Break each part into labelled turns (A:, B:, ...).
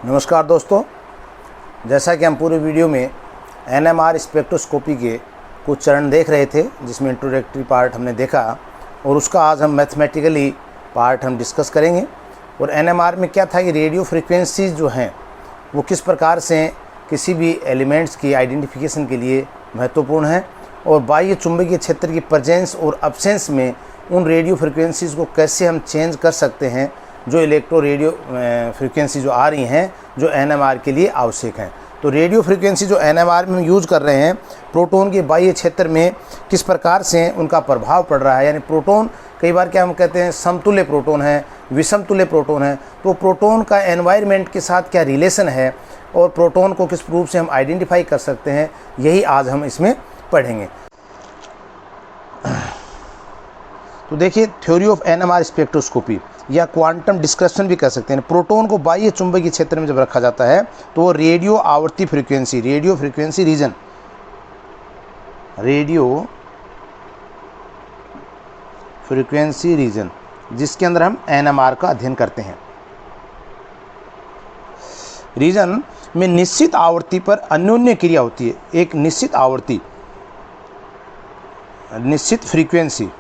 A: नमस्कार दोस्तों, जैसा कि हम पूरे वीडियो में एनएमआर स्पेक्ट्रोस्कोपी के कुछ चरण देख रहे थे, जिसमें इंट्रोडक्टरी पार्ट हमने देखा और उसका आज हम मैथमेटिकली पार्ट हम डिस्कस करेंगे। और एनएमआर में क्या था कि रेडियो फ्रीक्वेंसीज जो हैं वो किस प्रकार से किसी भी एलिमेंट्स की आइडेंटिफिकेशन के लिए महत्वपूर्ण है और बाह्य चुंबकीय क्षेत्र की प्रेजेंस और अब्सेंस में उन रेडियो फ्रीक्वेंसीज़ को कैसे हम चेंज कर सकते हैं, जो इलेक्ट्रो रेडियो फ्रीक्वेंसी जो आ रही हैं जो एनएमआर के लिए आवश्यक हैं। तो रेडियो फ्रीक्वेंसी जो एनएमआर में हम यूज़ कर रहे हैं, प्रोटॉन के बाह्य क्षेत्र में किस प्रकार से उनका प्रभाव पड़ रहा है। यानी प्रोटॉन कई बार क्या हम कहते हैं समतुल्य प्रोटॉन है, विषमतुल्य प्रोटॉन है, तो प्रोटॉन का एनवायरनमेंट के साथ क्या रिलेशन है और प्रोटॉन को किस रूप से हम आइडेंटिफाई कर सकते हैं, यही आज हम इसमें पढ़ेंगे। तो देखिए, थ्योरी ऑफ एनएमआर स्पेक्ट्रोस्कोपी या क्वांटम डिस्कशन भी कह सकते हैं। प्रोटॉन को बाह्य चुंबकीय क्षेत्र में जब रखा जाता है तो वो रेडियो आवर्ती फ्रीक्वेंसी, रेडियो फ्रीक्वेंसी रीजन जिसके अंदर हम एनएमआर का अध्ययन करते हैं, रीजन में निश्चित आवृत्ति पर अन्योन्य क्रिया होती है। एक निश्चित आवृत्ति, निश्चित फ्रीक्वेंसी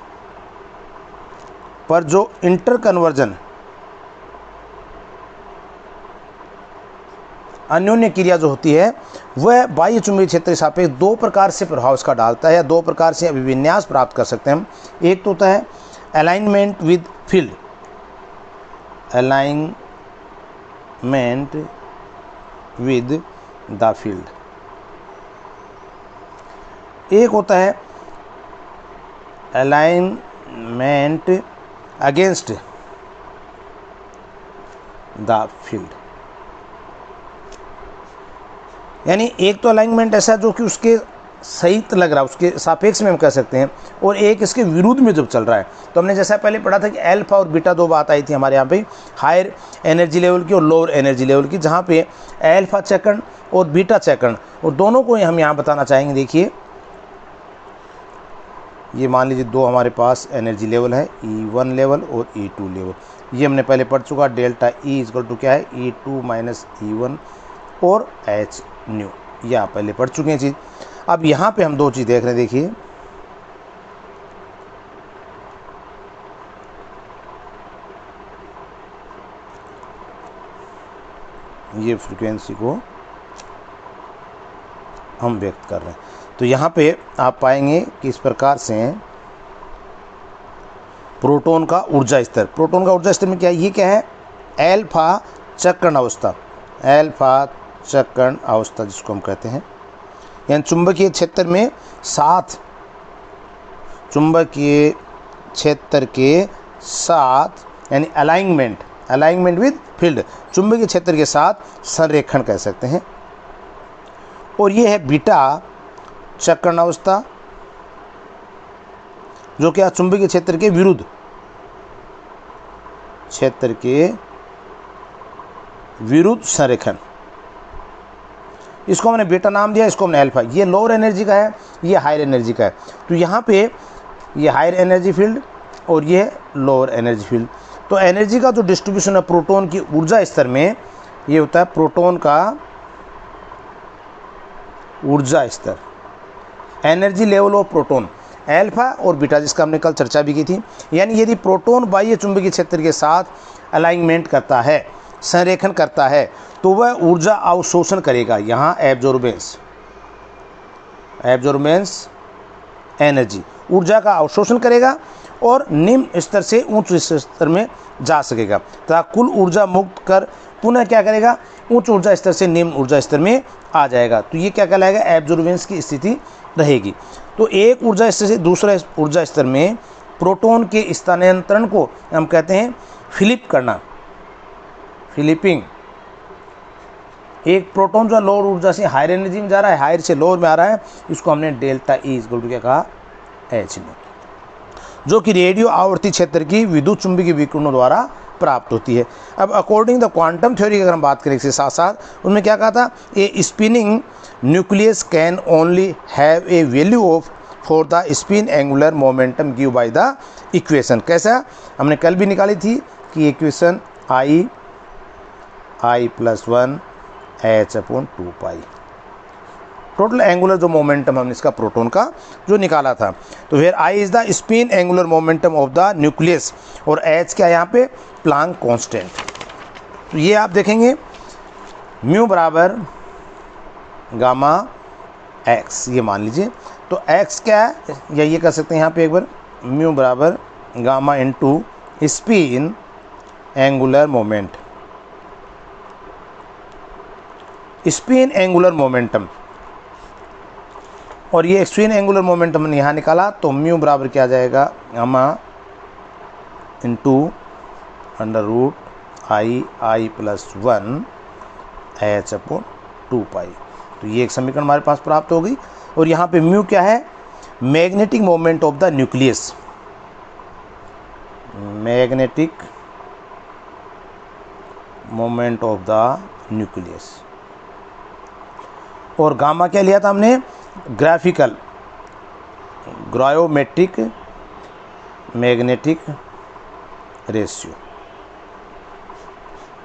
A: पर जो इंटर कन्वर्जन, अन्योन्य क्रिया जो होती है वह बाह्य चुंबकीय क्षेत्र के सापेक्ष दो प्रकार से प्रभाव इसका डालता है या दो प्रकार से अभिविन्यास प्राप्त कर सकते हैं हम। एक तो होता है alignment with field, alignment with the field. एक होता है अलाइनमेंट अगेंस्ट द फील्ड। यानी एक तो अलाइनमेंट ऐसा जो कि उसके सहित लग रहा है, उसके सापेक्ष में हम कह सकते हैं, और एक इसके विरुद्ध में जब चल रहा है। तो हमने जैसा पहले पढ़ा था कि अल्फा और बीटा दो बात आई थी हमारे यहाँ पे, हायर एनर्जी लेवल की और लोअर एनर्जी लेवल की, जहाँ पे अल्फा चक्रण और बीटा चक्रण और दोनों को हम यहाँ बताना चाहेंगे। देखिए, ये मान लीजिए दो हमारे पास एनर्जी लेवल है, E1 लेवल और E2 लेवल। ये हमने पहले पढ़ चुका, डेल्टा E इक्वल टू क्या है, E2 माइनस E1 और H न्यू, ये आप पहले पढ़ चुके हैं चीज़। अब यहाँ पे हम दो चीज़ देख रहे हैं। देखिए, ये फ्रीक्वेंसी को हम व्यक्त कर रहे हैं। तो यहाँ पे आप पाएंगे कि इस प्रकार से प्रोटॉन का ऊर्जा स्तर, प्रोटॉन का ऊर्जा स्तर में क्या है, ये क्या है, अल्फा चक्रण अवस्था, अल्फा चक्रण अवस्था जिसको हम कहते हैं। यानी चुंबकीय क्षेत्र में साथ, चुंबकीय क्षेत्र के साथ, यानी अलाइनमेंट विद फील्ड, चुंबकीय क्षेत्र के साथ संरेखण कह सकते हैं। और ये है बीटा चक्रण अवस्था, जो क्या चुंबकीय क्षेत्र के विरुद्ध, क्षेत्र के विरुद्ध संरेखण। इसको हमने बीटा नाम दिया, इसको हमने अल्फा। ये लोअर एनर्जी का है, ये हायर एनर्जी का है। तो यहाँ पे ये हायर एनर्जी फील्ड और ये लोअर एनर्जी फील्ड। तो एनर्जी का जो डिस्ट्रीब्यूशन है प्रोटॉन की ऊर्जा स्तर में, ये होता है प्रोटॉन का ऊर्जा स्तर, energy level of proton, alpha और बीटा, जिसका हमने कल चर्चा भी की थी। यानी यदि प्रोटॉन बाह्य चुंबकीय क्षेत्र के साथ अलाइनमेंट करता है, संरेखन करता है, तो वह ऊर्जा अवशोषण करेगा। यहाँ एब्जॉर्बेंस एनर्जी, ऊर्जा का अवशोषण करेगा और निम्न स्तर से उच्च स्तर में जा सकेगा तथा कुल ऊर्जा मुक्त कर पुनः क्या करेगा, उच्च ऊर्जा स्तर से निम्न ऊर्जा स्तर में आ जाएगा। तो ये क्या कहलाएगा, एब्जॉर्बेंस की स्थिति रहेगी। तो एक ऊर्जा स्तर से दूसरे ऊर्जा स्तर में प्रोटॉन के स्थानांतरण को हम कहते हैं फ्लिप करना, फ्लिपिंग। एक प्रोटॉन जो लोअर ऊर्जा से हायर एनर्जी में जा रहा है, हायर से लोअर में आ रहा है, इसको हमने डेल्टा E इक्वल टू क्या कहा, H न्यू, जो कि रेडियो आवर्ती क्षेत्र की विद्युत चुंबकीय विकिरणों द्वारा प्राप्त होती है। अब अकॉर्डिंग द क्वांटम थ्योरी की अगर हम बात करें इसके साथ साथ, उनमें क्या कहा था, a spinning nucleus can only have a value of for the spin angular momentum give by the equation. कैसा, हमने कल भी निकाली थी कि equation I I+1 h/2π। Total angular जो मोमेंटम हमने इसका प्रोटॉन का जो निकाला था। तो फिर I is the spin angular momentum of the nucleus और h क्या यहाँ पे प्लांक कांस्टेंट। तो ये आप देखेंगे म्यू बराबर गामा x, ये मान लीजिए। तो x क्या है, या ये कर सकते हैं यहाँ पे एक बार, म्यू बराबर gamma into spin angular moment, spin angular momentum. और ये स्पिन एंगुलर मोमेंटम हमने यहाँ निकाला, तो म्यू बराबर क्या आ जाएगा, गामा इंटू √I+1 h/2π। तो ये एक समीकरण हमारे पास प्राप्त हो गई। और यहाँ पे म्यू क्या है, magnetic moment of the nucleus, magnetic moment of the nucleus. और गामा क्या लिया था हमने, ग्राफिकल ग्रायोमेट्रिक मैग्नेटिक रेशियो,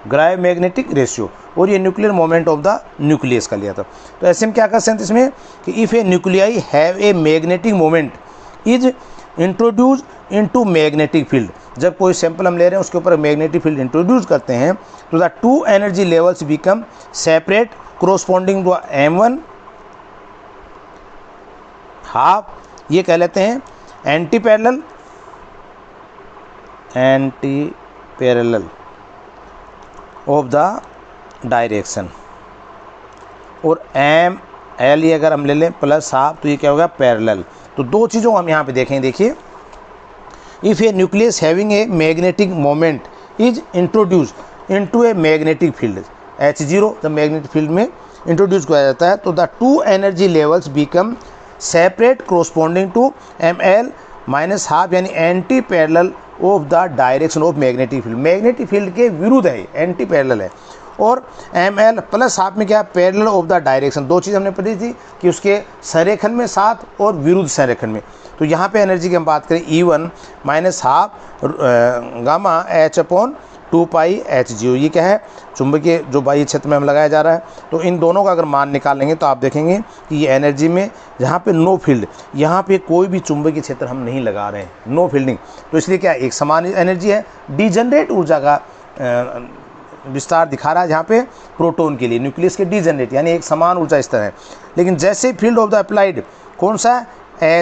A: ग्रायोमैग्नेटिक रेशियो। और ये nuclear moment of the nucleus का लिया था। तो ऐसे में क्या कर सकते हैं इसमें कि if A nuclei have a magnetic moment is introduce into magnetic field, जब कोई सैंपल हम ले रहे हैं उसके ऊपर मैग्नेटिक फील्ड इंट्रोड्यूस करते हैं, तो the two energy levels become separate corresponding to m1 half, ये कह लेते हैं anti parallel of the direction. और ML ये अगर हम ले लें प्लस हाफ, तो ये क्या होगा, पैरेलल। तो दो चीज़ों को हम यहाँ पे देखें, देखिए, if A nucleus having a magnetic moment is introduce into a magnetic field H0, जब मैग्नेटिक फील्ड में इंट्रोड्यूस किया जाता है, तो the two energy levels become separate corresponding to ML minus half, यानी anti parallel of the direction of magnetic field. Magnetic field के विरुद्ध है, एंटी पैरेलल है। और ML प्लस हाफ में क्या है, पैरेलल ऑफ द डायरेक्शन। दो चीज़ हमने पढ़ी थी कि उसके संरेखण में साथ और विरुद्ध संरेखण में। तो यहाँ पे एनर्जी की हम बात करें, E1 minus half gamma h/2π h0, ये क्या है, चुंबकीय जो बाह्य क्षेत्र में हम लगाया जा रहा है। तो इन दोनों का अगर मान निकालेंगे तो आप देखेंगे कि ये एनर्जी में जहाँ पे नो फील्ड, यहाँ पे कोई भी चुंबकीय क्षेत्र हम नहीं लगा रहे हैं, नो फील्डिंग, तो इसलिए क्या एक समान एनर्जी है। डिजनरेट ऊर्जा का विस्तार दिखा रहा है जहाँ पे प्रोटॉन के लिए, न्यूक्लियस के डिजनरेट, यानी एक समान ऊर्जा स्तर है। लेकिन जैसे फील्ड ऑफ द अप्लाइड कौन सा है,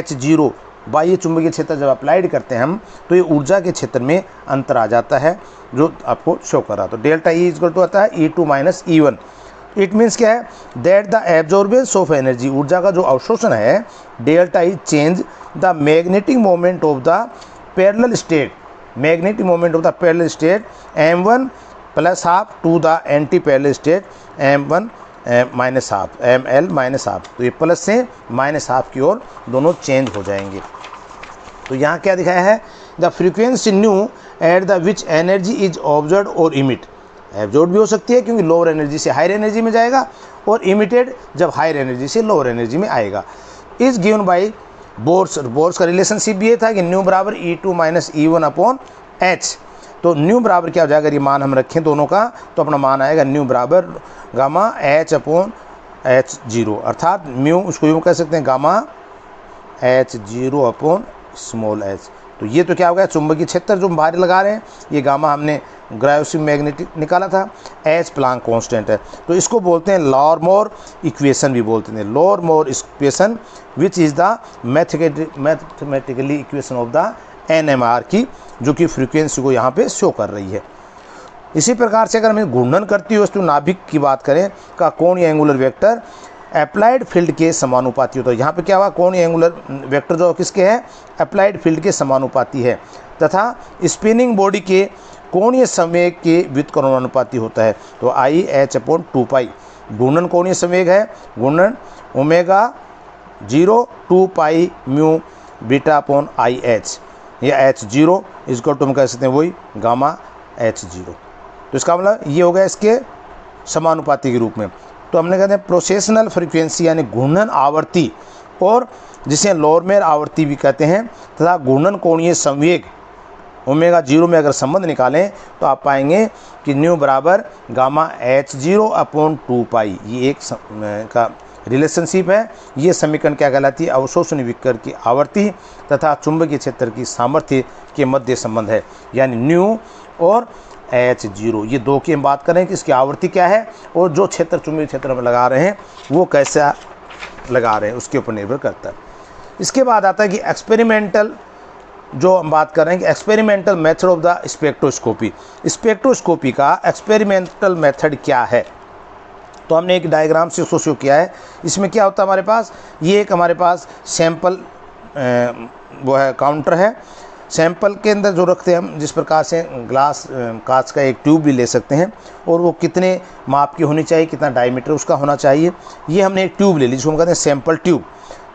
A: H0, बाह्य चुंबकीय क्षेत्र जब अप्लाइड करते हैं हम, तो ये ऊर्जा के क्षेत्र में अंतर आ जाता है, जो आपको शो कर रहा। तो डेल्टा E इक्वल टू आता है E2 माइनस E1। इट मीन्स क्या है, that the absorbance of energy, ऊर्जा का जो अवशोषण है, delta E change the magnetic moment of the parallel state, magnetic moment of the parallel state M1 plus half to the anti parallel state M1 minus half, ML minus half. तो ये plus से minus half की ओर दोनों change हो जाएंगे। तो यहाँ क्या दिखाया है, the frequency nu at the which energy is observe और इमिट, एब्जॉर्ब भी हो सकती है क्योंकि लोअर एनर्जी से हायर एनर्जी में जाएगा, और इमिटेड जब हायर एनर्जी से लोअर एनर्जी में आएगा, is given by Bohr's. Bohr's का रिलेशनशिप भी ये था कि न्यू बराबर E2 माइनस E1 अपॉन H। तो न्यू बराबर क्या हो जाएगा, ये मान हम रखें दोनों का, तो अपना मान आएगा न्यू बराबर गामा H/H0, अर्थात म्यू उसको यूँ कह सकते हैं gamma H0 upon small h। तो ये तो क्या हो गया, चुंबकीय क्षेत्र जो बाहर लगा रहे हैं, ये गामा हमने ग्रायोसिव मैग्नेटिक निकाला था, H प्लांक कांस्टेंट है। तो इसको बोलते हैं लॉरमोर इक्वेशन भी बोलते हैं, Larmor equation which is the mathematically equation of the NMR की, जो कि फ्रीक्वेंसी को यहाँ पे शो कर रही है। इसी प्रकार से अगर हमें घूर्णन करती वस्तु नाभिक की बात करें का कोणीय एंगुलर वेक्टर अप्लाइड फील्ड के समानुपाती होता है। यहाँ पे क्या हुआ, कोणीय एंगुलर वेक्टर जो किसके है, अप्लाइड फील्ड के समानुपाती है, तथा स्पिनिंग बॉडी के कोणीय संवेग के व्युत्क्रमानुपाती होता है। तो IH/2π घूर्णन कोणीय संवेग है, घूर्णन ω0 2π म्यू बीटा अपॉन IH, या H0 इसको तुम कह सकते हैं वही गामा H0। तो इसका मतलब ये हो गया इसके समानुपाती के रूप में। तो हमने कहते हैं प्रोसेशनल फ्रीक्वेंसी यानी घूर्णन आवृत्ति, और जिसे लोरमेर आवृत्ति भी कहते हैं, तथा घूर्णन कोणीय संवेग ओमेगा 0 में अगर संबंध निकालें तो आप पाएंगे कि न्यू बराबर गामा H0 अपॉन 2 पाई, ये एक का रिलेशनशिप है। ये समीकरण क्या कहलाती है? अवशोषण विकिरण की आवर्ती तथा चुंबकीय क्षेत्र की सामर्थ्य के मध्य संबंध है, यानी न्यू और H0, ये दो की हम बात करें कि इसकी आवर्ती क्या है और जो क्षेत्र चुंबकीय क्षेत्र में लगा रहे हैं वो कैसा लगा रहे हैं उसके ऊपर निर्भर करता है। इसके बाद आता है कि एक्सपेरिमेंटल, जो हम बात कर रहे हैं कि experimental method of the spectroscopy, spectroscopy का एक्सपेरिमेंटल मेथड क्या है। तो हमने एक डायग्राम से उसको शो किया है। इसमें क्या होता है हमारे पास, ये एक हमारे पास सैंपल वो है काउंटर है, सैंपल के अंदर जो रखते हैं हम, जिस प्रकार से ग्लास कांच का एक ट्यूब भी ले सकते हैं और वो कितने माप की होनी चाहिए, कितना डायमीटर उसका होना चाहिए। ये हमने एक ट्यूब ले ली जिसको हम कहते हैं सैंपल ट्यूब।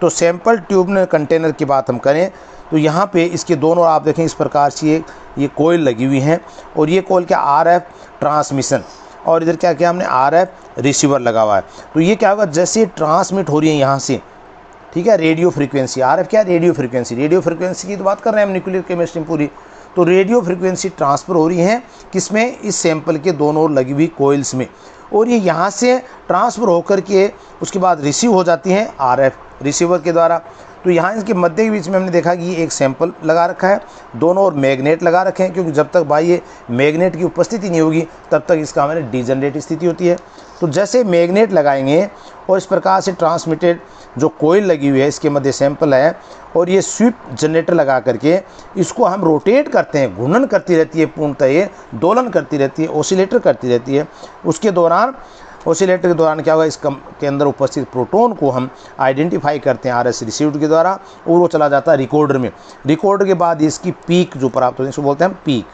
A: तो सैंपल ट्यूब में कंटेनर की बात हम करें तो यहाँ पे इसके दोनों आप देखें इस प्रकार से ये कोयल लगी हुई हैं और ये कोयल क्या RF ट्रांसमिशन, और इधर क्या किया हमने RF रिसीवर लगा हुआ है। तो ये क्या होगा, जैसे ट्रांसमिट हो रही है यहाँ से, ठीक है, रेडियो फ्रीक्वेंसी, RF क्या, रेडियो फ्रीक्वेंसी, रेडियो फ्रीक्वेंसी की तो बात कर रहे हैं हम न्यूक्लियर केमिस्ट्री पूरी। तो रेडियो फ्रीक्वेंसी ट्रांसफ़र हो रही है किसमें, इस सैंपल के दोनों ओर लगी हुई कोयल्स में, और ये यहाँ से ट्रांसफ़र होकर के उसके बाद रिसीव हो जाती हैं RF रिसीवर के द्वारा। तो यहाँ इसके मध्य के बीच में हमने देखा कि ये एक सैंपल लगा रखा है, दोनों ओर मैग्नेट लगा रखे हैं, क्योंकि जब तक बाह्य मैग्नेट की उपस्थिति नहीं होगी तब तक इसका हमारे डिजनरेट स्थिति होती है। तो जैसे मैग्नेट लगाएंगे और इस प्रकार से ट्रांसमिटेड जो कोयल लगी हुई है इसके मध्य सैंपल है, और ये स्वीप जनरेटर लगा करके इसको हम रोटेट करते हैं, घूर्णन करती रहती है, पूर्णतः ये दोलन करती रहती है, ओसिलेटर करती रहती है। उसके दौरान ओसिलेटर के दौरान क्या होगा, इस के अंदर उपस्थित प्रोटॉन को हम आइडेंटिफाई करते हैं RS रिसीव्ड के द्वारा, और वो चला जाता है रिकॉर्डर में। रिकॉर्डर के बाद इसकी पीक जो प्राप्त होती है इसको बोलते हैं पीक।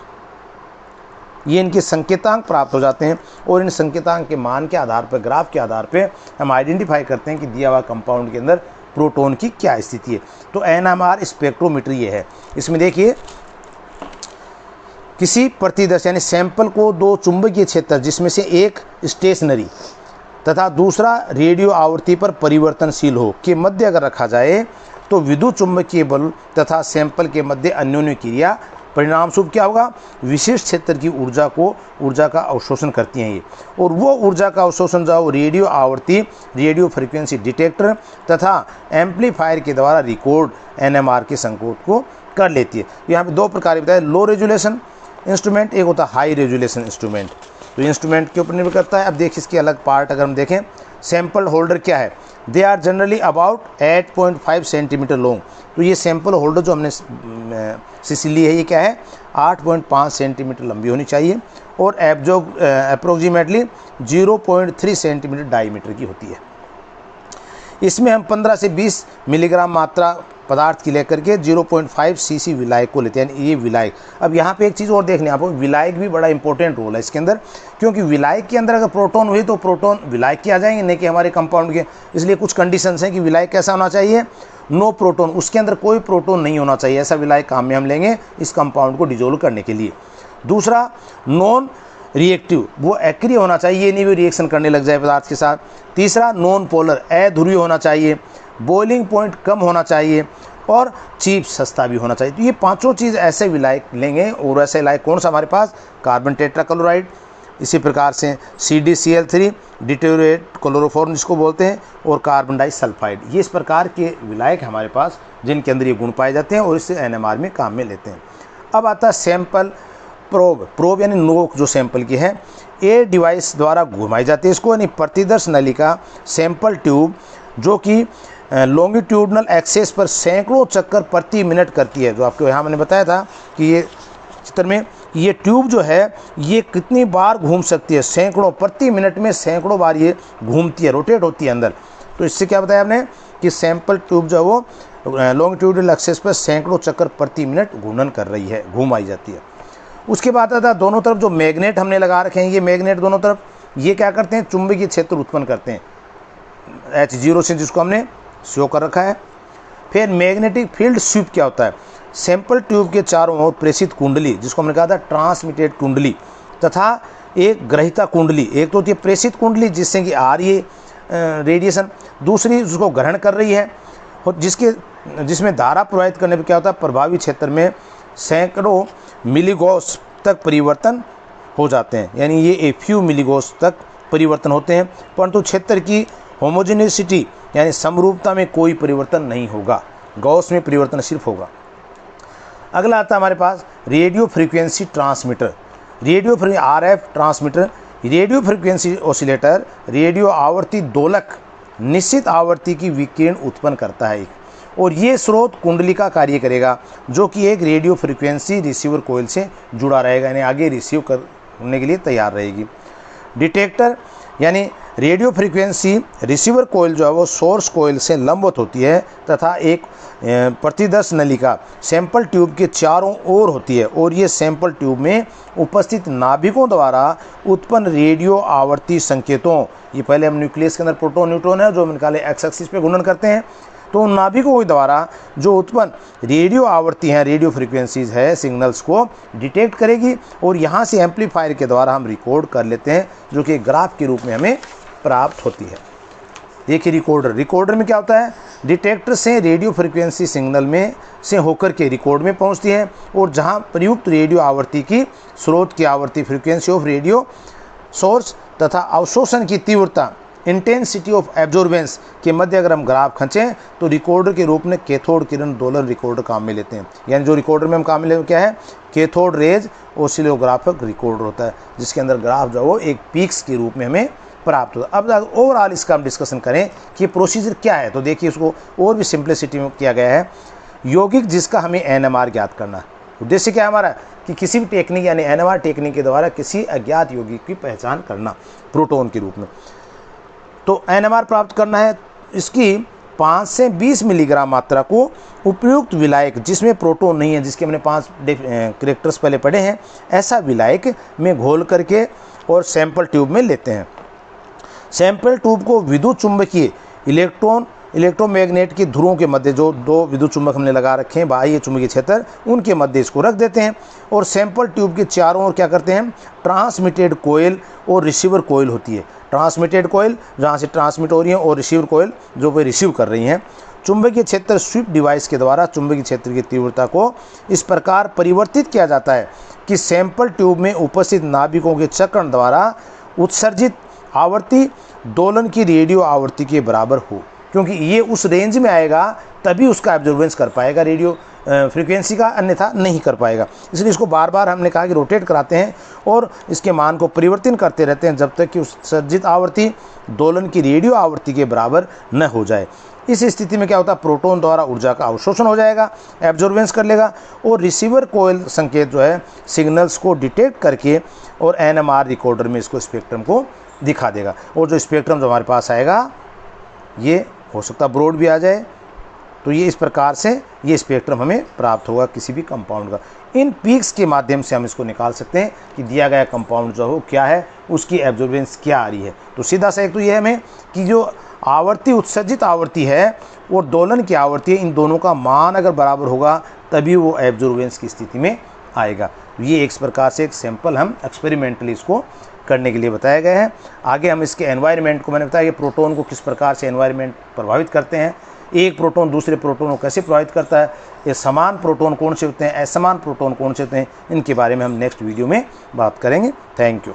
A: ये इनके संकेतांक प्राप्त हो जाते हैं और इन संकेतांक के मान के आधार पर, ग्राफ के आधार पर हम आइडेंटिफाई करते हैं कि दिया हुआ कंपाउंड के अंदर प्रोटॉन की क्या स्थिति है। तो NMR स्पेक्ट्रोमीट्री ये है। इसमें देखिए किसी प्रतिदर्श यानी सैंपल को दो चुंबकीय क्षेत्र जिसमें से एक स्टेशनरी तथा दूसरा रेडियो आवृत्ति पर परिवर्तनशील हो के मध्य अगर रखा जाए तो विद्युत चुंबकीय बल तथा सैंपल के मध्य अन्योन्य क्रिया परिणाम स्वरूप क्या होगा, विशिष्ट क्षेत्र की ऊर्जा का अवशोषण करती हैं ये, और वो ऊर्जा का अवशोषण जो रेडियो आवृत्ति, रेडियो फ्रीक्वेंसी डिटेक्टर तथा एम्पलीफायर के द्वारा रिकॉर्ड NMR के संकेत को कर लेती है। यहाँ पे दो प्रकार बताए, लो रेजुलेशन इंस्ट्रूमेंट, एक होता है हाई रेजुलेशन इंस्ट्रूमेंट। तो इंस्ट्रूमेंट के ऊपर निर्भर करता है। अब देखिए इसके अलग पार्ट अगर हम देखें, सैंपल होल्डर क्या है, they are generally about 8.5 centimetre long. तो ये सैंपल होल्डर जो हमने शीशी ली है ये क्या है, 8.5 सेंटीमीटर लंबी होनी चाहिए और अप्रोक्सीमेटली 0.3 सेंटीमीटर डायमीटर की होती है। इसमें हम 15 से 20 मिलीग्राम मात्रा पदार्थ की लेकर के 0.5 सीसी विलायक को लेते हैं, यानी ये विलायक। अब यहाँ पे एक चीज़ और देखनी है आपको, विलायक भी बड़ा इंपॉर्टेंट रोल है इसके अंदर, क्योंकि विलायक के अंदर अगर प्रोटॉन हुई तो प्रोटॉन विलायक के आ जाएंगे, नहीं कि हमारे कंपाउंड के। इसलिए कुछ कंडीशंस हैं कि विलायक कैसा होना चाहिए, नो प्रोटॉन, उसके अंदर कोई प्रोटॉन नहीं होना चाहिए, ऐसा विलायक काम में हम लेंगे इस कंपाउंड को डिजोल्व करने के लिए। दूसरा, नॉन रिएक्टिव, वो एक्रिय होना चाहिए, ये नहीं भी रिएक्शन करने लग जाए पदार्थ के साथ। तीसरा, नॉन पोलर, अध्रुवीय होना चाहिए। बॉइलिंग पॉइंट कम होना चाहिए और चीप, सस्ता भी होना चाहिए। तो ये पांचों चीज़ ऐसे विलायक लेंगे। और ऐसे विलायक कौन सा हमारे पास, कार्बन टेट्राक्लोराइड, इसी प्रकार से CdCl3 डिटेरियोरेट क्लोरोफॉर्म जिसको बोलते हैं, और कार्बन डाइसल्फाइड। ये इस प्रकार के विलायक हमारे पास जिनके अंदर ये गुण पाए जाते हैं और इससे NMR में काम में लेते हैं। अब आता है सैंपल प्रोब यानी नोक जो सैंपल की है, ए डिवाइस द्वारा घुमाई जाती है इसको, यानी प्रतिदर्श नलिका सैंपल ट्यूब जो कि लॉन्गिट्यूडनल एक्सेस पर सैकड़ों चक्कर प्रति मिनट करती है। जो आपको यहाँ मैंने बताया था कि ये चित्र में ये ट्यूब जो है ये कितनी बार घूम सकती है, सैकड़ों, प्रति मिनट में सैकड़ों बार ये घूमती है, रोटेट होती है अंदर। तो इससे क्या बताया आपने कि सैंपल ट्यूब जो है वो लॉन्गिट्यूडनल एक्सेस पर सैकड़ों चक्कर प्रति मिनट घूर्णन कर रही है, घुमाई जाती है। उसके बाद आता है दोनों तरफ जो मैग्नेट हमने लगा रखे हैं, ये मैग्नेट दोनों तरफ ये क्या करते हैं, चुंबकीय क्षेत्र उत्पन्न करते हैं H0 से, जिसको हमने शो कर रखा है। फिर मैग्नेटिक फील्ड स्वीप क्या होता है, सैंपल ट्यूब के चारों ओर प्रेषित कुंडली, जिसको हमने कहा था ट्रांसमिटेड कुंडली, तथा एक ग्रहिता कुंडली। एक तो होती है प्रेषित कुंडली जिससे कि आ रही है रेडिएशन, दूसरी जिसको ग्रहण कर रही है, और जिसमें धारा प्रवाहित करने पर क्या होता है, प्रभावी क्षेत्र में सैकड़ों मिलीगॉस तक परिवर्तन हो जाते हैं, यानी ये ए फ्यू मिलीगॉस तक परिवर्तन होते हैं, परंतु क्षेत्र की होमोजेनिसिटी यानी समरूपता में कोई परिवर्तन नहीं होगा, गॉस में परिवर्तन सिर्फ होगा। अगला आता है हमारे पास radio frequency transmitter, RF transmitter. Radio frequency oscillator radio आवर्ती दोलक निश्चित आवर्ती की विकिरण उत्पन्न करता है, और ये स्रोत कुंडली का कार्य करेगा जो कि एक रेडियो फ्रीक्वेंसी रिसीवर कोयल से जुड़ा रहेगा, यानी आगे रिसीव करने के लिए तैयार रहेगी। डिटेक्टर यानी रेडियो फ्रीक्वेंसी रिसीवर कोयल जो है वो सोर्स कोयल से लंबवत होती है तथा एक प्रतिदर्श नलिका सैंपल ट्यूब के चारों ओर होती है, और ये सैंपल ट्यूब में उपस्थित नाभिकों द्वारा उत्पन्न रेडियो आवर्ती संकेतों, ये पहले हम न्यूक्लियस के अंदर प्रोटॉन न्यूट्रॉन है जो हम निकाले एक्स एक्सिस पे घूर्णन करते हैं, तो उन नाभिकों के द्वारा जो उत्पन्न रेडियो आवर्ती हैं, रेडियो फ्रीक्वेंसीज है, सिग्नल्स को डिटेक्ट करेगी, और यहाँ से एम्पलीफायर के द्वारा हम रिकॉर्ड कर लेते हैं जो कि ग्राफ के रूप में हमें प्राप्त होती है। देखिए रिकॉर्डर में क्या होता है, डिटेक्टर से रेडियो फ्रीक्वेंसी सिग्नल में से होकर के रिकॉर्ड में पहुंचती है, और जहां प्रयुक्त रेडियो आवर्ती की स्रोत की आवर्ती फ्रीक्वेंसी ऑफ रेडियो सोर्स तथा अवशोषण की तीव्रता इंटेंसिटी ऑफ एब्जॉर्बेंस के मध्य अगर हम ग्राफ खींचें तो रिकॉर्डर के रूप में कैथोड किरण दोलन रिकॉर्डर काम में लेते हैं, यानी जो रिकॉर्डर में हम काम में लेते हैं क्या है, कैथोड रेज ऑसिलोग्राफिक रिकॉर्डर होता है, जिसके अंदर ग्राफ जो है वो एक पीक्स के रूप में हमें प्राप्त होता है। अब ओवरऑल इसका हम डिस्कशन करें कि प्रोसीजर क्या है, तो देखिए उसको और भी सिंप्लिसिटी में किया गया है। यौगिक जिसका हमें NMR ज्ञात करना है, उद्देश्य क्या है हमारा कि किसी भी टेक्निक यानी NMR टेक्निक के द्वारा किसी अज्ञात यौगिक की पहचान करना प्रोटॉन के रूप में, तो NMR प्राप्त करना है। इसकी 5 से 20 मिलीग्राम मात्रा को उपयुक्त विलायक जिसमें प्रोटॉन नहीं है, जिसके हमने 5 कैरेक्टर्स पहले पढ़े हैं, ऐसा विलायक में घोल करके और सैंपल ट्यूब में लेते हैं। सैंपल ट्यूब को विद्युत चुंबकीय इलेक्ट्रोमैग्नेट की ध्रुवों के मध्य, जो 2 विद्युत चुंबक हमने लगा रखे हैं बाह्य चुंबकीय क्षेत्र, उनके मध्य इसको रख देते हैं, और सैंपल ट्यूब के चारों ओर क्या करते हैं, ट्रांसमिटेड कोयल और रिसीवर कोयल होती है। ट्रांसमिटेड कोयल जहाँ से ट्रांसमिट हो रही है, और रिसीवर कोयल जो पे रिसीव कर रही हैं। चुंबकीय क्षेत्र स्वीप डिवाइस के द्वारा चुंबकीय क्षेत्र की तीव्रता को इस प्रकार परिवर्तित किया जाता है कि सैंपल ट्यूब में उपस्थित नाभिकों के चक्रण द्वारा उत्सर्जित आवर्ती दोलन की रेडियो आवर्ती के बराबर हो, क्योंकि ये उस रेंज में आएगा तभी उसका एब्जॉर्बेंस कर पाएगा रेडियो फ्रीक्वेंसी का, अन्यथा नहीं कर पाएगा। इसलिए इसको बार बार हमने कहा कि रोटेट कराते हैं और इसके मान को परिवर्तन करते रहते हैं जब तक कि उत्सर्जित आवर्ती दोलन की रेडियो आवर्ती के बराबर न हो जाए। इस स्थिति में क्या होता है, प्रोटॉन द्वारा ऊर्जा का अवशोषण हो जाएगा, एब्जॉर्बेंस कर लेगा, और रिसीवर कोयल संकेत जो है सिग्नल्स को डिटेक्ट करके और NMR रिकॉर्डर में इसको स्पेक्ट्रम को दिखा देगा, और जो स्पेक्ट्रम जो हमारे पास आएगा ये हो सकता है ब्रॉड भी आ जाए। तो ये इस प्रकार से ये स्पेक्ट्रम हमें प्राप्त होगा किसी भी कंपाउंड का। इन पीक्स के माध्यम से हम इसको निकाल सकते हैं कि दिया गया कंपाउंड जो हो क्या है, उसकी एब्जॉर्बेंस क्या आ रही है। तो सीधा सा एक तो ये हमें कि जो आवर्ती उत्सर्जित आवर्ती है और दोलन की आवर्ती है, इन दोनों का मान अगर बराबर होगा तभी वो एब्जॉर्बेंस की स्थिति में आएगा। ये एक प्रकार से एक सैंपल हम एक्सपेरिमेंटली इसको करने के लिए बताया गया है। आगे हम इसके एनवायरनमेंट को, मैंने बताया कि प्रोटॉन को किस प्रकार से एनवायरनमेंट प्रभावित करते हैं, एक प्रोटॉन दूसरे प्रोटॉन को कैसे प्रभावित करता है, ये समान प्रोटॉन कौन से होते हैं, असमान प्रोटॉन कौन से होते हैं, इनके बारे में हम नेक्स्ट वीडियो में बात करेंगे। Thank you.